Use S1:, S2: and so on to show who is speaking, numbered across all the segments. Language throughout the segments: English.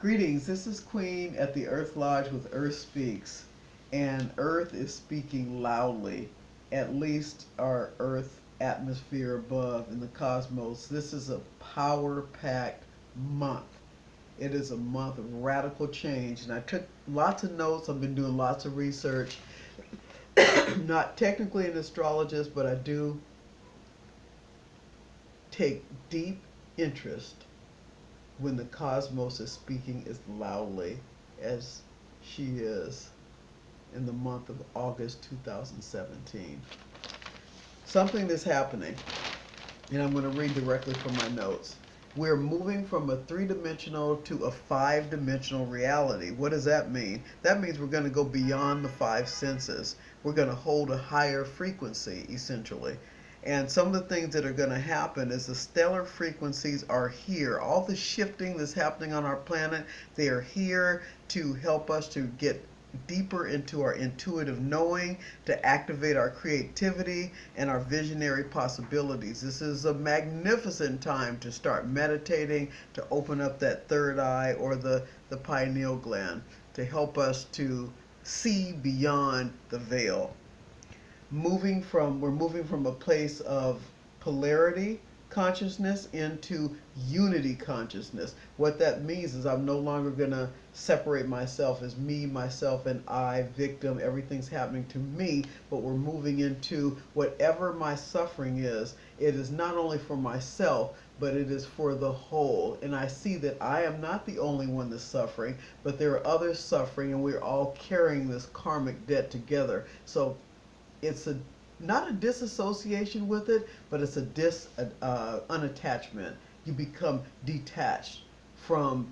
S1: Greetings, this is Queen at the Earth Lodge with Earth Speaks, and Earth is speaking loudly, at least our Earth atmosphere above in the cosmos. This is a power-packed month. It is a month of radical change, and I took lots of notes. I've been doing lots of research. Not technically an astrologist, but I do take deep interest when the cosmos is speaking as loudly as she is in the month of August 2017. Something is happening, and I'm going to read directly from my notes. We're moving from a three-dimensional to a five-dimensional reality. What does that mean? That means we're going to go beyond the five senses. We're going to hold a higher frequency, essentially. And some of the things that are going to happen is the stellar frequencies are here. All the shifting that's happening on our planet, they are here to help us to get deeper into our intuitive knowing, to activate our creativity and our visionary possibilities. This is a magnificent time to start meditating, to open up that third eye or the pineal gland, to help us to see beyond the veil. We're moving from a place of polarity consciousness into unity consciousness. What that means is I'm no longer going to separate myself as me, myself, and I, victim. Everything's happening to me, but we're moving into whatever my suffering is. It is not only for myself, but it is for the whole. And I see that I am not the only one that's suffering, but there are others suffering, and we're all carrying this karmic debt together. So it's not a disassociation with it, but it's a unattachment. You become detached from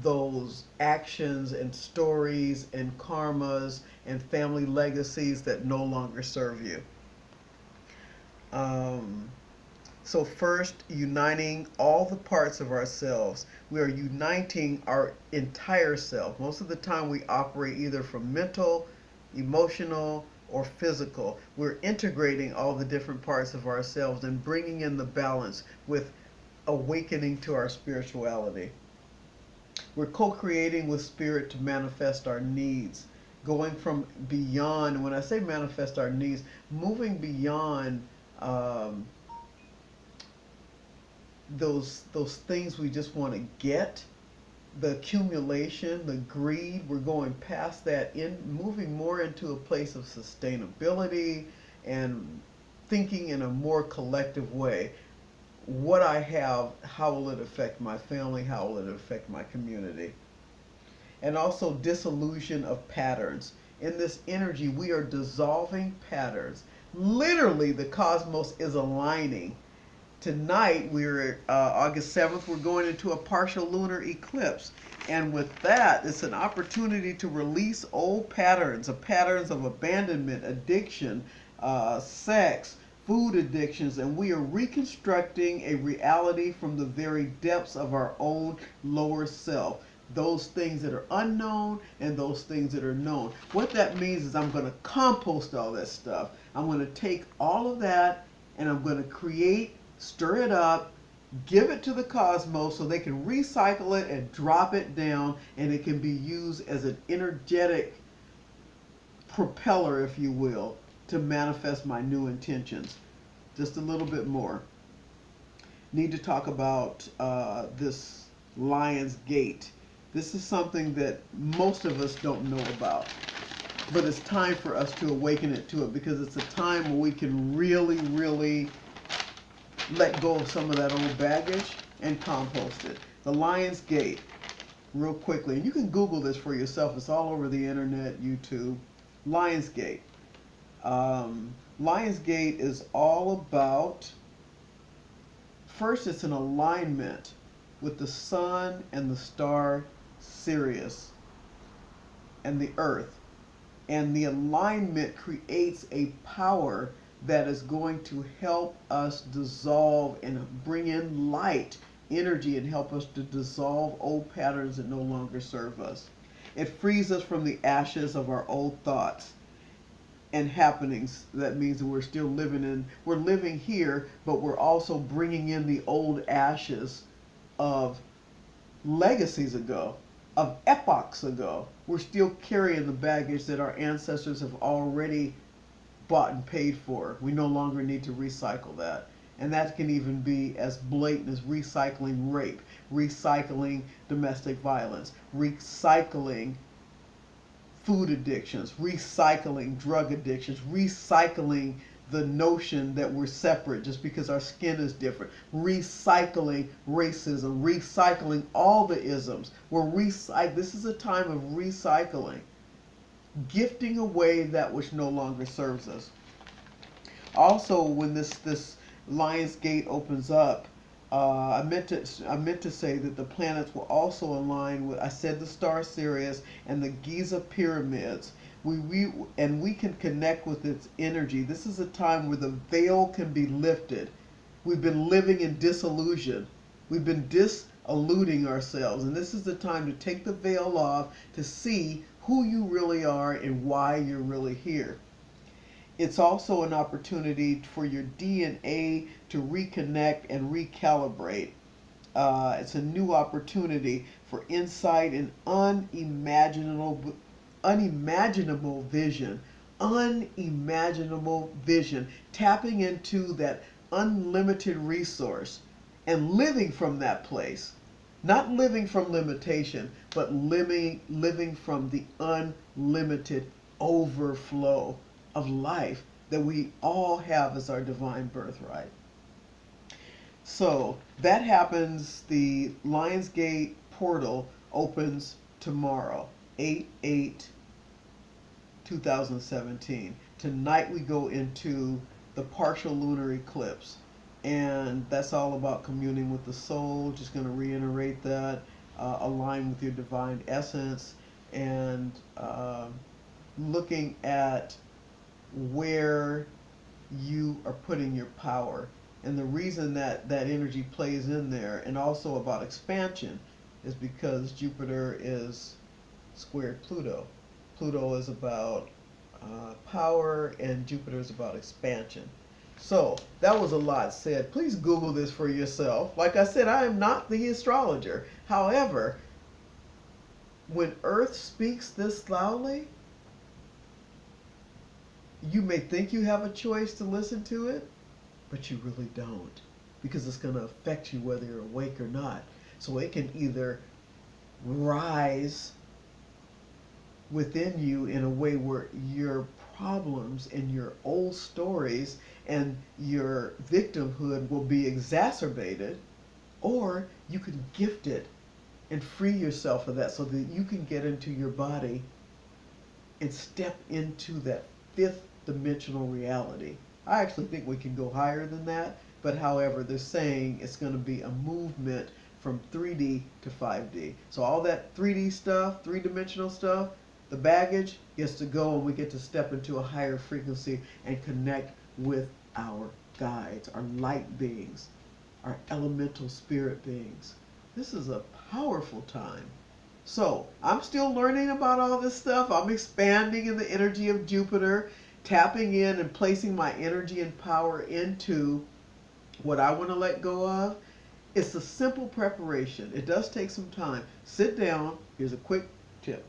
S1: those actions and stories and karmas and family legacies that no longer serve you. So first, uniting all the parts of ourselves. We are uniting our entire self. Most of the time we operate either from mental, emotional, or physical. We're integrating all the different parts of ourselves and bringing in the balance with awakening to our spirituality. We're co-creating with spirit to manifest our needs, going from beyond, when I say manifest our needs, moving beyond those things we just want to get, the accumulation, the greed. We're going past that, moving more into a place of sustainability and thinking in a more collective way. What I have, how will it affect my family? How will it affect my community? And also dissolution of patterns. In this energy, we are dissolving patterns. Literally, the cosmos is aligning. Tonight, we're August 7th, we're going into a partial lunar eclipse. And with that, it's an opportunity to release old patterns of abandonment, addiction, sex, food addictions, and we are reconstructing a reality from the very depths of our own lower self. Those things that are unknown and those things that are known. What that means is I'm going to compost all that stuff. I'm going to take all of that and I'm going to create, stir it up, give it to the cosmos so they can recycle it and drop it down, and it can be used as an energetic propeller, if you will, to manifest my new intentions. Just a little bit more. Need to talk about this Lion's Gate. This is something that most of us don't know about, but it's time for us to awaken it to it, because it's a time where we can really, really let go of some of that old baggage and compost it. The Lion's Gate, real quickly, and you can Google this for yourself. It's all over the internet, YouTube. Lion's Gate. Lion's Gate is all about, first it's an alignment with the sun and the star Sirius and the earth. And the alignment creates a power that is going to help us dissolve and bring in light, energy, and help us to dissolve old patterns that no longer serve us. It frees us from the ashes of our old thoughts and happenings. That means that we're living here, but we're also bringing in the old ashes of legacies ago, of epochs ago. We're still carrying the baggage that our ancestors have already bought and paid for. We no longer need to recycle that. And that can even be as blatant as recycling rape, recycling domestic violence, recycling food addictions, recycling drug addictions, recycling the notion that we're separate just because our skin is different, recycling racism, recycling all the isms. This is a time of recycling, gifting away that which no longer serves us. Also, when this Lion's Gate opens up, I meant to say that the planets will also align with, I said, the star Sirius and the Giza pyramids. We can connect with its energy. This is a time where the veil can be lifted. We've been living in disillusion. We've been disillusioning ourselves, and this is the time to take the veil off to see who you really are and why you're really here. It's also an opportunity for your DNA to reconnect and recalibrate. It's a new opportunity for insight and unimaginable vision. Unimaginable vision. Tapping into that unlimited resource and living from that place. Not living from limitation, but living from the unlimited overflow of life that we all have as our divine birthright. So that happens. The Lionsgate portal opens tomorrow, 8/8/2017. Tonight we go into the partial lunar eclipse, and that's all about communing with the soul. Just going to reiterate that, align with your divine essence, and looking at where you are putting your power. And the reason that that energy plays in there, and also about expansion, is because Jupiter is squared Pluto. Pluto is about power, and Jupiter is about expansion. So that was a lot said. Please Google this for yourself. Like I said, I am not the astrologer. However, when Earth speaks this loudly, you may think you have a choice to listen to it, but you really don't, because it's going to affect you whether you're awake or not. So it can either rise within you in a way where your problems and your old stories and your victimhood will be exacerbated, or you can gift it and free yourself of that so that you can get into your body and step into that fifth dimensional reality. I actually think we can go higher than that, but however, they're saying it's going to be a movement from 3D to 5D. So all that 3D stuff, three-dimensional stuff, the baggage gets to go, and we get to step into a higher frequency and connect with our guides, our light beings, our elemental spirit beings. This is a powerful time. So I'm still learning about all this stuff. I'm expanding in the energy of Jupiter, tapping in and placing my energy and power into what I want to let go of. It's a simple preparation. It does take some time. Sit down. Here's a quick tip.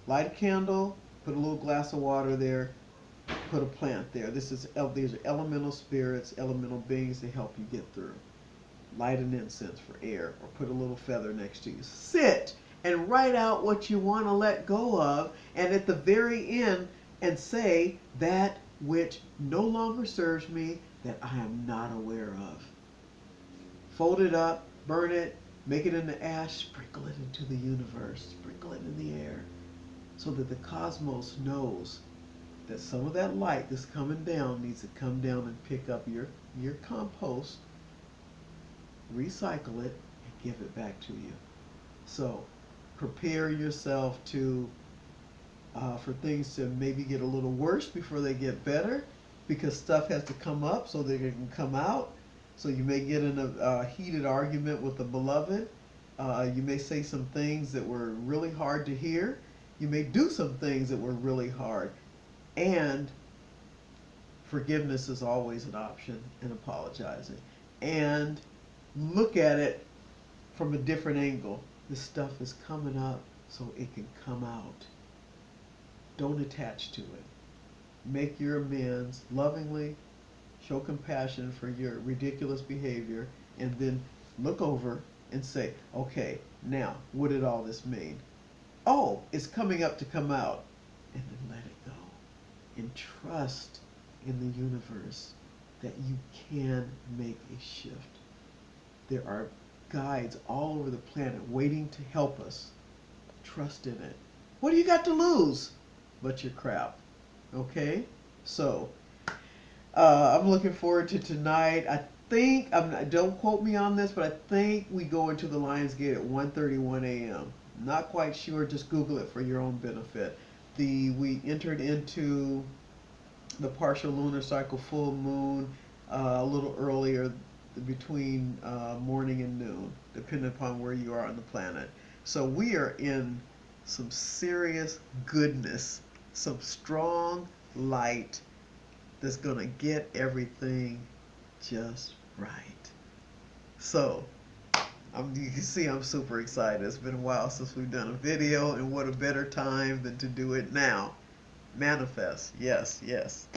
S1: Light a candle, put a little glass of water there, put a plant there. These are elemental spirits, elemental beings to help you get through. Light an incense for air, or put a little feather next to you. Sit and write out what you want to let go of, and at the very end, and say that which no longer serves me, that I am not aware of. Fold it up, burn it, make it into ash, sprinkle it into the universe, sprinkle it in the air, so that the cosmos knows that some of that light that's coming down needs to come down and pick up your compost, recycle it, and give it back to you. So prepare yourself to for things to maybe get a little worse before they get better, because stuff has to come up so that it can come out. So you may get in a heated argument with a beloved. You may say some things that were really hard to hear. You may do some things that were really hard. And forgiveness is always an option, and apologizing. And look at it from a different angle. This stuff is coming up so it can come out. Don't attach to it. Make your amends lovingly, show compassion for your ridiculous behavior, and then look over and say, okay, now, what did all this mean? Oh, it's coming up to come out. And then let it go. And trust in the universe that you can make a shift. There are guides all over the planet waiting to help us. Trust in it. What do you got to lose but your crap? Okay? So, I'm looking forward to tonight. I think, don't quote me on this, but I think we go into the Lions Gate at 1:31 a.m. Not quite sure, just Google it for your own benefit. We entered into the partial lunar cycle full moon a little earlier, between morning and noon, depending upon where you are on the planet. So we are in some serious goodness, some strong light that's going to get everything just right. So, you can see I'm super excited. It's been a while since we've done a video, and what a better time than to do it now. Manifest. Yes, yes.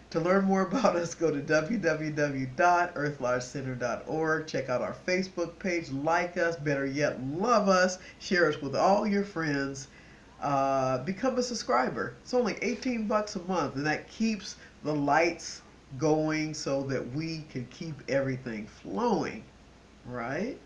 S1: To learn more about us, go to www.earthlodgecenter.org. Check out our Facebook page. Like us. Better yet, love us. Share us with all your friends. Become a subscriber. It's only 18 bucks a month, and that keeps the lights going so that we can keep everything flowing, right?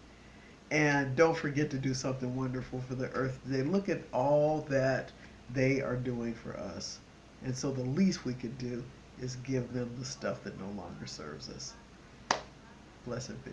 S1: And don't forget to do something wonderful for the earth today. Look at all that they are doing for us. And so the least we could do is give them the stuff that no longer serves us. Blessed be.